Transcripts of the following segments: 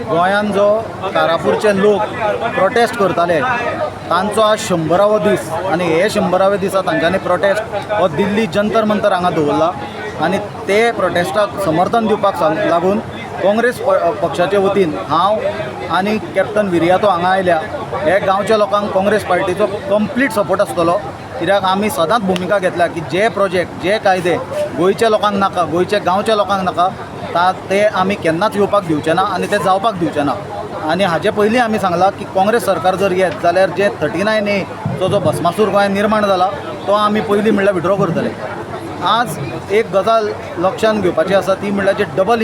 गोंयान जो कारापूरचे लोक प्रोटेस्ट करताले तांचो आज 100वा दीस आनी हे 100व्या दिसा तांच्यांनी प्रोटेस्ट हो दिल्ली जंतर मंतर हांगा दवरला आनी ते प्रोटेस्टाक समर्थन दिवपाक लागून काँग्रेस पक्षाचे वतीन हांव आनी कॅप्टन विरियातो हांगा आयल्या. हे गांवच्या लोकांक काँग्रेस पार्टीचो कंप्लीट सपोर्ट आसतलो, कित्याक आमी सदांच भुमिका घेतल्या की जे प्रोजेक्ट जे कायदे गोंयच्या लोकांक नाका, गोंयच्या गांवच्या लोकांक नाका ते आमी केन्नाच येवपाक दिवचे ना आनी ते जावपाक दिवचे ना. आनी हाचे पयलीं आमी सांगलां की काँग्रेस सरकार जर येत जाल्यार जे 39A जो भस्मासूर गोंयांत निर्माण जाला तो आमी पयलीं म्हणल्यार विड्रॉ करतले. आज एक गजाल लक्षांत घेवपाची आसा ती म्हणल्यार जे डबल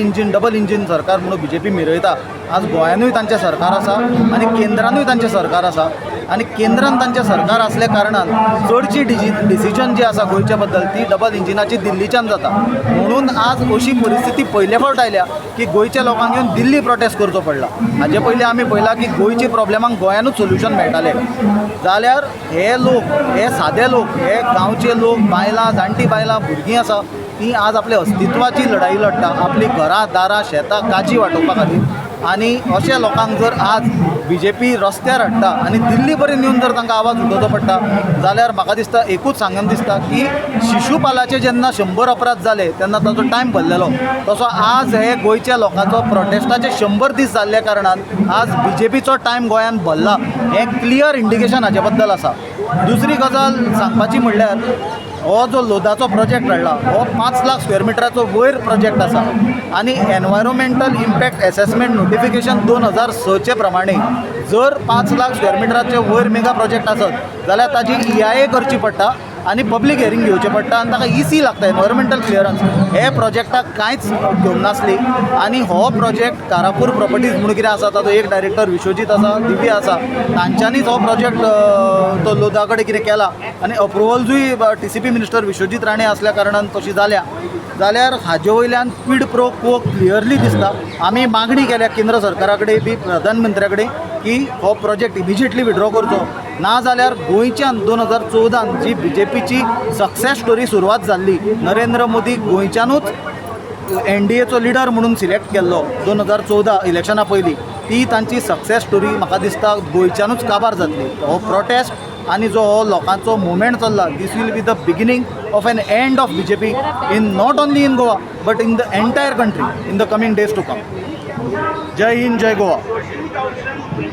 इंजीन सरकार म्हणून BJP मिरयता. आज गोंयानूय तांचें सरकार आसा आनी केंद्रानूय तांचें सरकार आसा आनी केंद्रान तांचें सरकार आसल्या कारणान चडची डिसिजन जी आसा गोंयच्या बद्दल ती डबल इंजिनाची दिल्लीच्यान जाता. म्हणून आज अशी परिस्थिती पयले फावट आयल्या की गोंयच्या लोकांक येवन दिल्ली प्रोटेस्ट करचो पडला. हाजे पयलीं आमी पळयलां की गोंयची प्रॉब्लेमांक गोंयानूच सोल्युशन मेळटालें. जाल्यार हे लोक, हे सादे लोक, हे गांवचे लोक, बायलां, जाणटी बायलां, भुरगीं आसा ती आज आपल्या अस्तित्वाची लढाई लढटा, आपली घरां दारां शेतां काजी वांटोवपा खातीर. आनी अशा लोकांक जर आज BJP रस्त्यार हाडटा आनी दिल्ली पर्यंत येवन जर तांकां आवाज उठोवचो पडटा जाल्यार म्हाका दिसता एकूच सांगन दिसता की शिशुपालाचे जेन्ना 100 अपराध जाले तेन्ना ताचो टायम भरलेलो, तसो आज हे गोंयच्या लोकांचो प्रोटेस्टाचे 100 दीस जाल्ल्या कारणान आज BJPचो टायम गोंयांत भरला. हें क्लियर इंडिकेशन हाचे बद्दल आसा. दुसरी गजाल सांगपाची म्हणल्यार हो जो लोदाचो प्रोजेक्ट हाडला हो 5 लाख स्क्वेअर मिटराचो वयर प्रोजेक्ट आसा आनी एनवायरमेंटल इम्पॅक्ट एसेसमेंट नोटिफिकेशन 2006चे प्रमाणे जर 5 लाख स्क्वेअर मिटराचे वयर मेगा प्रोजेक्ट आसत जाल्यार ताची EIA करची पडटा आनी पब्लीक हियरींग घेवचें पडटा आनी ताका EC लागता, एनवायरमेंटल क्लियरन्स. हे प्रोजेक्टाक कांयच घेवंक नासली आनी हो प्रोजेक्ट कारापूर प्रॉपर्टीज म्हणून कितें आसा ताचो एक डायरेक्टर विश्वजीत आसा, दिव्या आसा, तांच्यांनीच हो प्रोजेक्ट तो लोदा कडेन कितें केला आनी अप्रुवल्सूय TCP मिनिस्टर विश्वजीत राणे आसल्या कारणान तशी जाल्या. जाल्यार हाजे वयल्यान क्विड प्रो क्वो क्लियरली दिसता. आमी मागणी केल्या केंद्र सरकारा कडेन बी, प्रधानमंत्र्या कडेन की हो प्रोजेक्ट इमिजिएटली विड्रॉ करचो ना जाल्यार गोंयच्यान 2014 जी BJPची सक्सेस स्टोरी सुरवात जाल्ली, नरेंद्र मोदी गोंयच्यानूच NDAचो लिडर म्हणून सिलेक्ट केल्लो 2014 इलेक्शना पयलीं, ती तांची सक्सेस स्टोरी म्हाका दिसता गोंयच्यानूच काबार जातली. हो प्रोटेस्ट आनी जो हो लोकांचो मुवमेंट चल्ला this will be the beginning of an end of BJP in not only in Goa but in the entire country in the coming days to come. जय हिंद, जय गोवा.